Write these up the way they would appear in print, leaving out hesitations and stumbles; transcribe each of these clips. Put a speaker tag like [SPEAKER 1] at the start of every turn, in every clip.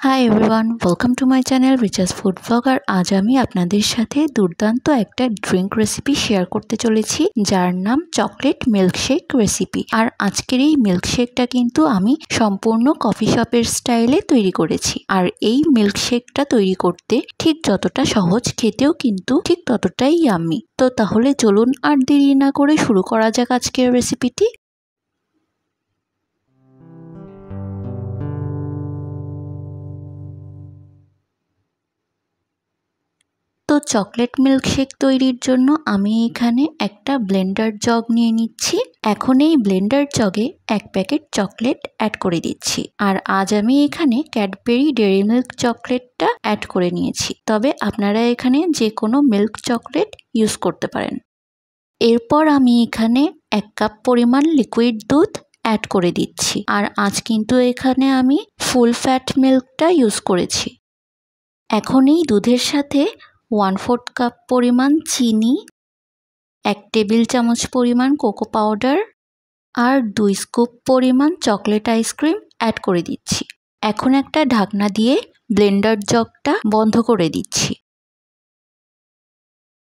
[SPEAKER 1] Hi everyone, welcome to my channel Richards food blogger. আজ আমি আপনাদের সাথে দুর্দান্ত একটা ড্রিঙ্ক রেসিপি শেয়ার করতে চলেছি, যার নাম চকলেট মিল্কশেক রেসিপি। আর আজকের এই মিল্কশেকটা কিন্তু আমি সম্পূর্ণ কফি শপের স্টাইলে তৈরি করেছি। আর এই মিল্কশেকটা তৈরি করতে ঠিক যতটা সহজ, খেতেও কিন্তু ঠিক ততটাই ইয়াম্মি। তো তাহলে চলুন আর দেরি না করে শুরু করা যাক আজকের রেসিপিটি। তো চকলেট মিল্কশেক তৈরির জন্য আমি এখানে একটা ব্লেন্ডার জগ নিয়ে নিচ্ছি। এখন এই ব্লেন্ডার জগে 1 প্যাকেট চকলেট অ্যাড করে দিচ্ছি। আর আজ আমি এখানে ক্যাডবেরি ডেয়ারি মিল্ক চকলেটটা অ্যাড করে নিয়েছি, তবে আপনারা এখানে যে কোনো মিল্ক চকলেট ইউজ করতে পারেন। এরপর আমি এখানে 1 কাপ পরিমাণ লিকুইড দুধ অ্যাড করে দিচ্ছি। আর আজ কিন্তু এখানে আমি ফুল ফ্যাট মিল্কটা ইউজ করেছি। এখন এই দুধের সাথে 1/4 কাপ পরিমাণ চিনি, 1 টেবিল চামচ পরিমাণ কোকো পাউডার আর 2 স্কুপ পরিমাণ চকলেট আইসক্রিম অ্যাড করে দিচ্ছি। এখন একটা ঢাকনা দিয়ে ব্লেন্ডার জগটা বন্ধ করে দিচ্ছি।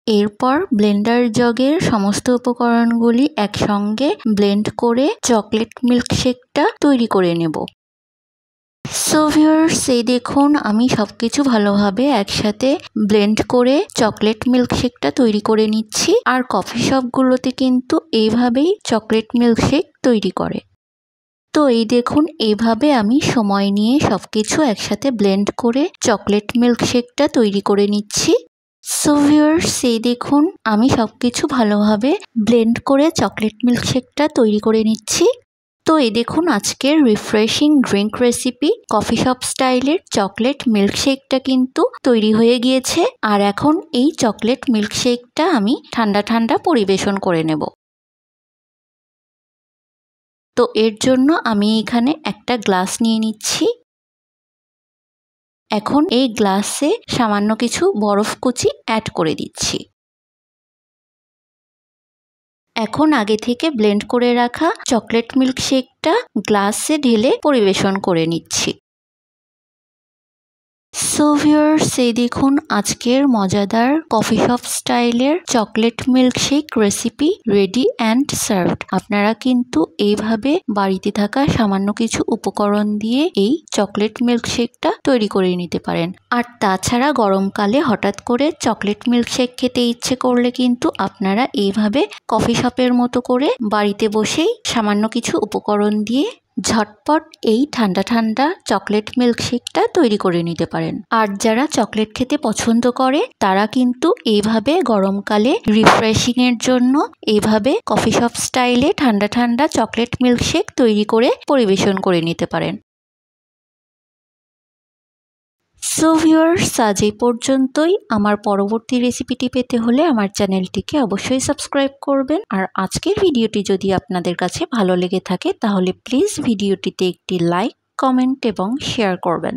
[SPEAKER 1] এরপর ব্লেন্ডার জগের সমস্ত উপকরণগুলি একসঙ্গে ব্লেন্ড করে চকলেট মিল্কশেকটা তৈরি করে নেব। সো ভিউয়ার্স, এই দেখুন আমি সবকিছু ভালোভাবে একসাথে ব্লেন্ড করে চকলেট মিল্কশেকটা তৈরি করে নিচ্ছি। আর কফি শপগুলোতে কিন্তু এইভাবেই চকলেট মিল্কশেক তৈরি করে। তো এই দেখুন, এইভাবে আমি সময় নিয়ে সবকিছু একসাথে ব্লেন্ড করে চকলেট মিল্কশেকটা তৈরি করে নিচ্ছি। সো ভিউয়ার্স, এই দেখুন আমি সবকিছু ভালোভাবে ব্লেন্ড করে চকলেট মিল্কশেকটা তৈরি করে নিচ্ছি। তো এই দেখুন আজকের refreshing drink recipe coffee shop স্টাইলের চকলেট মিল্কশেকটা কিন্তু তৈরি হয়ে গিয়েছে। আর এখন এই চকলেট মিল্কশেকটা আমি ঠান্ডা ঠান্ডা পরিবেশন করে নেব। তো এর জন্য আমি এখানে একটা গ্লাস নিয়ে নিচ্ছি। এখন এই গ্লাসে সামান্য কিছু বরফ কুচি অ্যাড করে দিচ্ছি। এখন আগে থেকে ব্লেন্ড করে রাখা চকলেট মিল্কশেকটা গ্লাসে ঢেলে পরিবেশন করে নিচ্ছি। সো ভিউয়ার্স, এই দেখুন আজকের মজাদার কফি শপ স্টাইলের chocolate milkshake recipe ready and served. আপনারা কিন্তু এইভাবে বাড়িতে থাকা সামান্য কিছু উপকরণ দিয়ে এই চকলেট মিল্কশেকটা তৈরি করে নিতে পারেন। আর তাছাড়া গরমকালে হঠাৎ করে চকলেট মিল্কশেক খেতে ইচ্ছে করলে কিন্তু আপনারা এইভাবে কফি শপের মতো করে বাড়িতে বসেই সামান্য কিছু উপকরণ দিয়ে ঝটপট এই ঠান্ডা ঠান্ডা চকলেট মিল্কশেকটা তৈরি করে নিতে পারেন। আর যারা চকলেট খেতে পছন্দ করে তারা কিন্তু এইভাবে গরমকালে রিফ্রেশিং এর জন্য এইভাবে কফি শপ স্টাইলে ঠান্ডা ঠান্ডা চকলেট মিল্কশেক তৈরি করে পরিবেশন করে নিতে পারেন। সো ভিউয়ার্স, আজ এই পর্যন্তই। আমার পরবর্তী রেসিপিটি পেতে হলে আমার চ্যানেলটিকে অবশ্যই সাবস্ক্রাইব করবেন। আর আজকের ভিডিওটি যদি আপনাদের কাছে ভালো লেগে থাকে তাহলে প্লিজ ভিডিওটিতে একটি লাইক, কমেন্ট এবং শেয়ার করবেন।